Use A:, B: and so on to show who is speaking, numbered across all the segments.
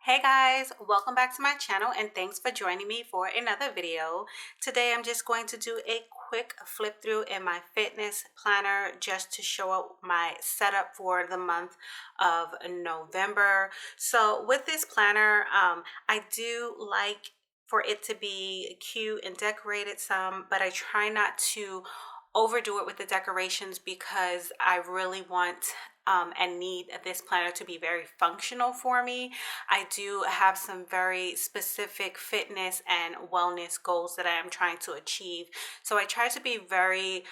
A: Hey guys, welcome back to my channel and thanks for joining me for another video. Today I'm just going to do a quick flip through in my fitness planner just to show up my setup for the month of November. So with this planner, I do like for it to be cute and decorated some, but I try not to overdo it with the decorations because I really want and need this planner to be very functional for me. I do have some very specific fitness and wellness goals that I am trying to achieve. So I try to be very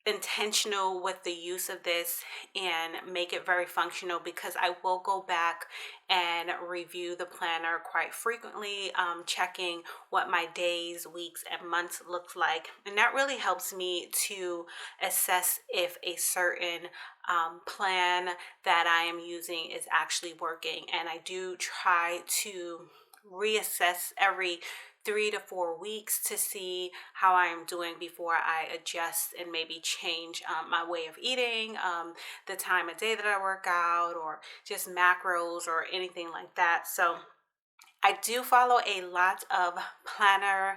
A: intentional with the use of this and make it very functional because I will go back and review the planner quite frequently, checking what my days, weeks, and months look like. And that really helps me to assess if a certain plan that I am using is actually working. And I do try to reassess every 3 to 4 weeks to see how I am doing before I adjust and maybe change my way of eating, the time of day that I work out, or just macros or anything like that. So I do follow a lot of planner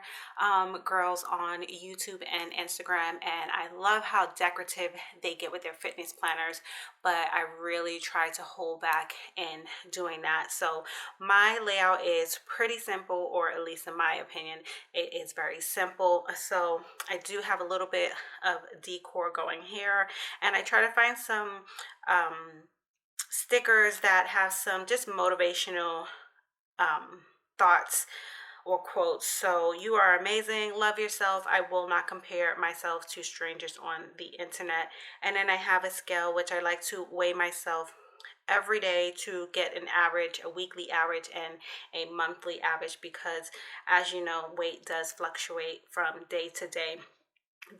A: girls on YouTube and Instagram, and I love how decorative they get with their fitness planners, but I really try to hold back in doing that. So my layout is pretty simple, or at least in my opinion, it is very simple. So I do have a little bit of decor going here, and I try to find some stickers that have some just motivational thoughts or quotes. So, you are amazing, love yourself, I will not compare myself to strangers on the internet. And then I have a scale which I like to weigh myself every day to get an average, a weekly average and a monthly average, because as you know, weight does fluctuate from day to day.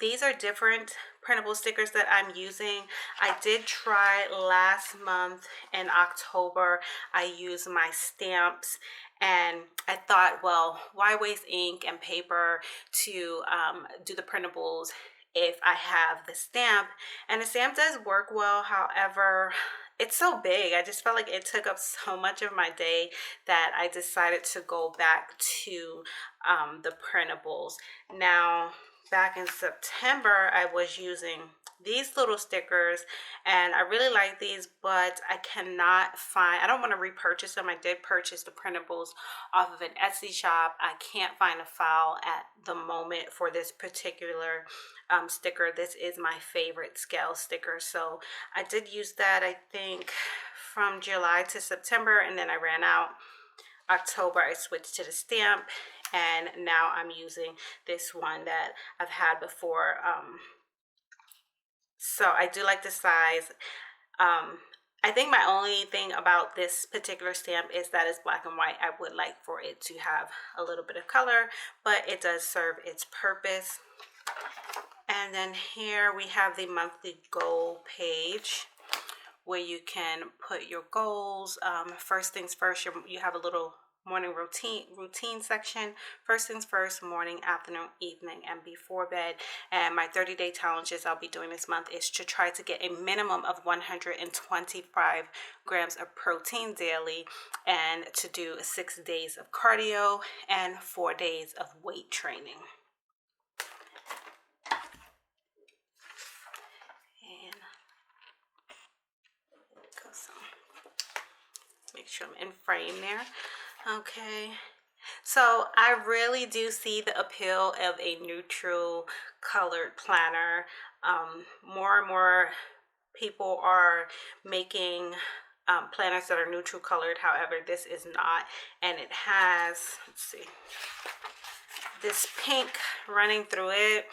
A: These are different printable stickers that I'm using. I did try last month in October. I used my stamps, and I thought, well, why waste ink and paper to do the printables if I have the stamp? And the stamp does work well. However, it's so big. I just felt like it took up so much of my day that I decided to go back to the printables. Now, back in September, I was using these little stickers, and I really like these, but I cannot find, I don't want to repurchase them. I did purchase the printables off of an Etsy shop. I can't find a file at the moment for this particular sticker. This is my favorite scale sticker, so I did use that, I think, from July to September, and then I ran out. October, I switched to the stamp, and now I'm using this one that I've had before. So I do like the size. I think my only thing about this particular stamp is that it's black and white. I would like for it to have a little bit of color, but it does serve its purpose. And then here we have the monthly goal page where you can put your goals. First things first, you have a little morning routine section. First things first, morning, afternoon, evening, and before bed. And my 30-day challenges I'll be doing this month is to try to get a minimum of 125 grams of protein daily, and to do 6 days of cardio and 4 days of weight training. Make sure I'm in frame there. Okay, so I really do see the appeal of a neutral colored planner. More and more people are making planners that are neutral colored. However, this is not, and it has, let's see, this pink running through it.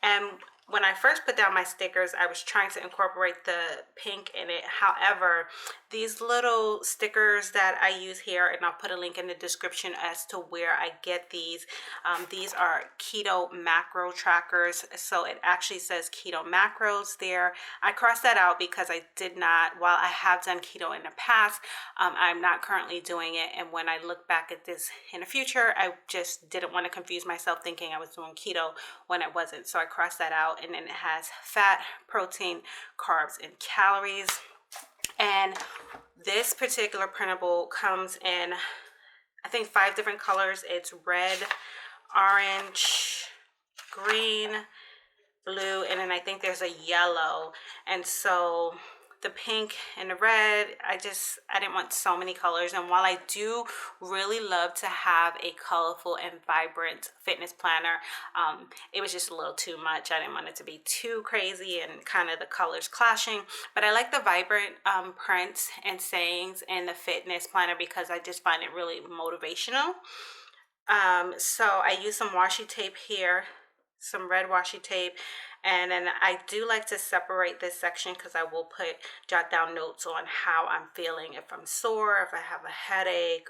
A: And when I first put down my stickers, I was trying to incorporate the pink in it. However, these little stickers that I use here, and I'll put a link in the description as to where I get these. These are keto macro trackers. So it actually says keto macros there. I crossed that out because I did not, while I have done keto in the past, I'm not currently doing it. And when I look back at this in the future, I just didn't want to confuse myself thinking I was doing keto when I wasn't. So I crossed that out. And then it has fat, protein, carbs, and calories. And This particular printable comes in, I think, 5 different colors. It's red, orange, green, blue, and then I think there's a yellow. And so the pink and the red, I didn't want so many colors. And while I do really love to have a colorful and vibrant fitness planner, it was just a little too much. I didn't want it to be too crazy and kind of the colors clashing. But I like the vibrant prints and sayings in the fitness planner because I just find it really motivational. So I use some washi tape here, some red washi tape, and then I do like to separate this section because I will jot down notes on how I'm feeling, if I'm sore, if I have a headache,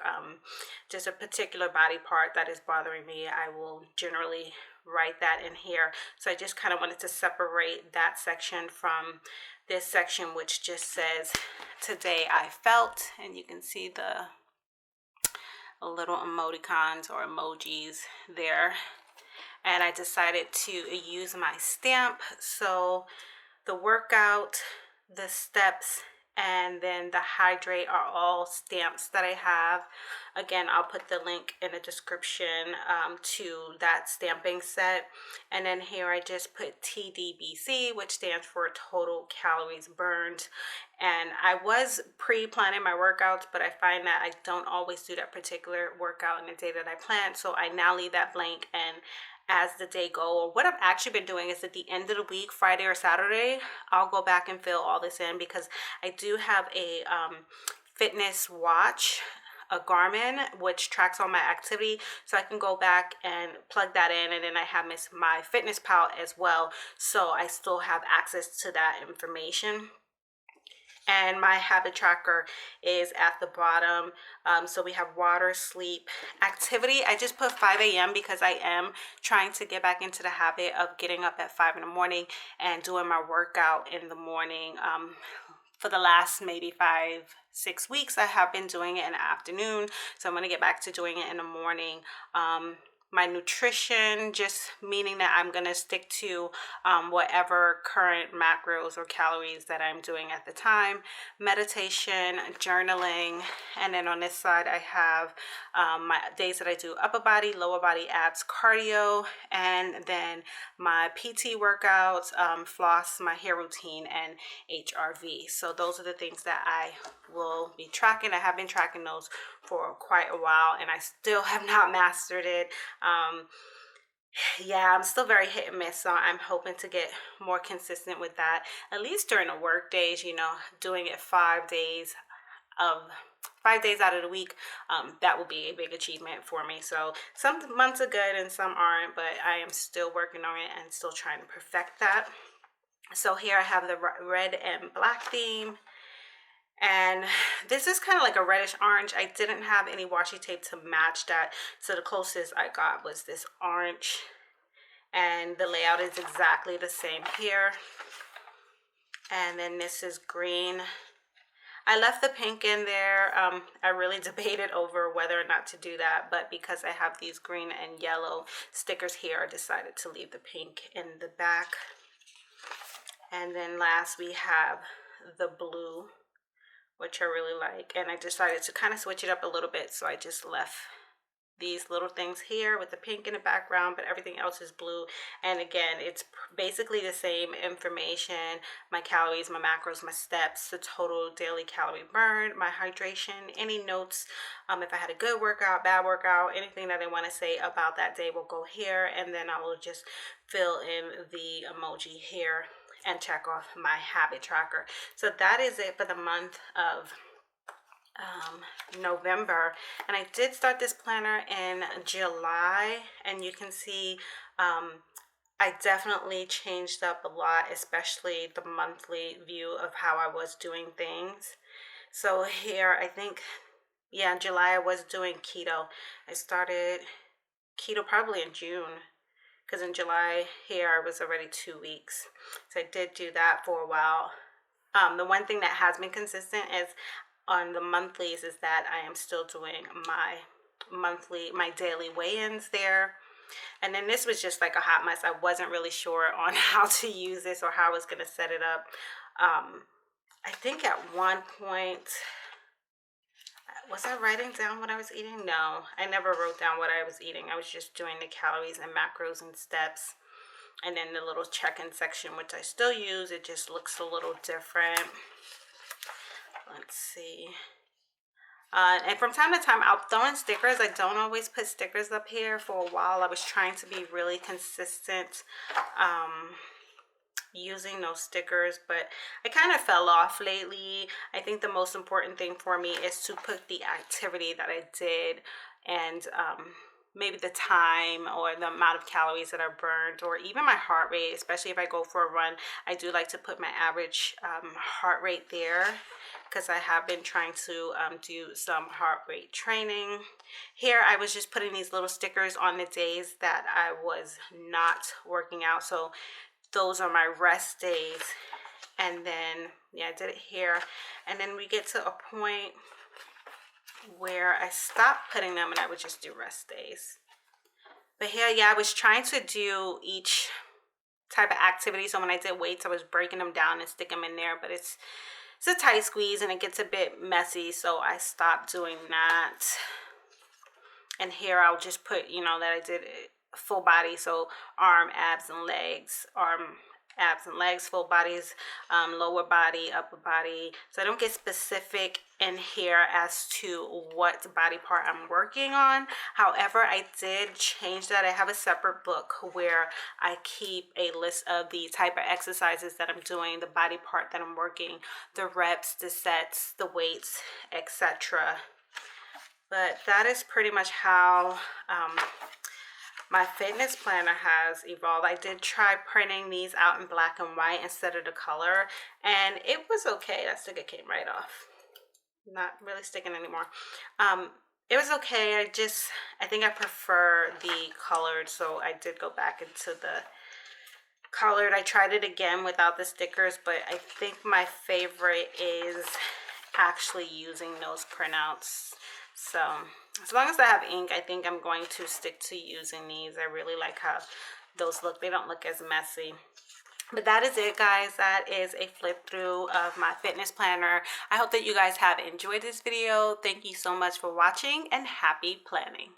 A: just a particular body part that is bothering me. I will generally write that in here. So I just kind of wanted to separate that section from this section, which just says today I felt, and you can see the little emoticons or emojis there. And I decided to use my stamp. So the workout, the steps, and then the hydrate are all stamps that I have. Again, I'll put the link in the description to that stamping set. And then here I just put TDBC, which stands for total calories burned. And I was pre-planning my workouts, but I find that I don't always do that particular workout in the day that I plan. So I now leave that blank, and as the day go, what I've actually been doing is at the end of the week, Friday or Saturday, I'll go back and fill all this in because I do have a fitness watch, a Garmin, which tracks all my activity. So I can go back and plug that in, and then I have my Fitness Pal as well. So I still have access to that information. And my habit tracker is at the bottom. So we have water, sleep, activity. I just put 5 a.m. because I am trying to get back into the habit of getting up at 5 in the morning and doing my workout in the morning. For the last maybe 5-6 weeks, I have been doing it in the afternoon. So I'm going to get back to doing it in the morning. My nutrition, just meaning that I'm going to stick to whatever current macros or calories that I'm doing at the time. Meditation, journaling, and then on this side I have my days that I do upper body, lower body, abs, cardio, and then my PT workouts, floss, my hair routine, and HRV. So those are the things that I will be tracking. I have been tracking those for quite a while, and I still have not mastered it. Yeah, I'm still very hit and miss, so I'm hoping to get more consistent with that, at least during the work days, doing it of 5 days out of the week. That will be a big achievement for me. So some months are good and some aren't, but I am still working on it and still trying to perfect that. So here I have the red and black theme. And this is kind of like a reddish orange. I didn't have any washi tape to match that, so the closest I got was this orange, and the layout is exactly the same here. And then this is green. I left the pink in there. I really debated over whether or not to do that, but because I have these green and yellow stickers here, I decided to leave the pink in the back. And then last we have the blue, which I really like, and I decided to kind of switch it up a little bit, so I just left these little things here with the pink in the background, but everything else is blue. And again, it's basically the same information: my calories, my macros, my steps, the total daily calorie burn, my hydration, any notes, if I had a good workout, bad workout, anything that I want to say about that day will go here, and then I will just fill in the emoji here and check off my habit tracker. So that is it for the month of November. And I did start this planner in July, and you can see I definitely changed up a lot, especially the monthly view of how I was doing things. So here, I think, yeah, in July I was doing keto. I started keto probably in June, because in July here I was already 2 weeks. So I did do that for a while. The one thing that has been consistent is on the monthlies is that I am still doing my daily weigh-ins there. And then this was just like a hot mess. I wasn't really sure on how to use this or how I was going to set it up. I think at one point Was I writing down what I was eating? No, I never wrote down what I was eating. I was just doing the calories and macros and steps. And then the little check-in section, which I still use, it just looks a little different. Let's see. And from time to time, I'll throw in stickers. I don't always put stickers up here. For a while, I was trying to be really consistent using those stickers, but I kind of fell off lately. I think the most important thing for me is to put the activity that I did and maybe the time or the amount of calories that are burned, or even my heart rate, especially if I go for a run. I do like to put my average heart rate there, because I have been trying to do some heart rate training. Here I was just putting these little stickers on the days that I was not working out. So those are my rest days. And then, yeah, I did it here. And then we get to a point where I stopped putting them and I would just do rest days. But here, yeah, I was trying to do each type of activity. So when I did weights, I was breaking them down and stick them in there, but it's a tight squeeze and it gets a bit messy, so I stopped doing that. And here I'll just put, that I did full body, so arm, abs, and legs. Arm, abs, and legs, full bodies, lower body, upper body. So I don't get specific in here as to what body part I'm working on. However, I did change that. I have a separate book where I keep a list of the type of exercises that I'm doing, the body part that I'm working, the reps, the sets, the weights, etc. But that is pretty much how my fitness planner has evolved. I did try printing these out in black and white instead of the color, and it was okay. That sticker came right off. Not really sticking anymore. It was okay. I think I prefer the colored, so I did go back into the colored. I tried it again without the stickers, but I think my favorite is actually using those printouts. So as long as I have ink, I think I'm going to stick to using these. I really like how those look. They don't look as messy. But that is it, guys. That is a flip through of my fitness planner. I hope that you guys have enjoyed this video. Thank you so much for watching, and happy planning.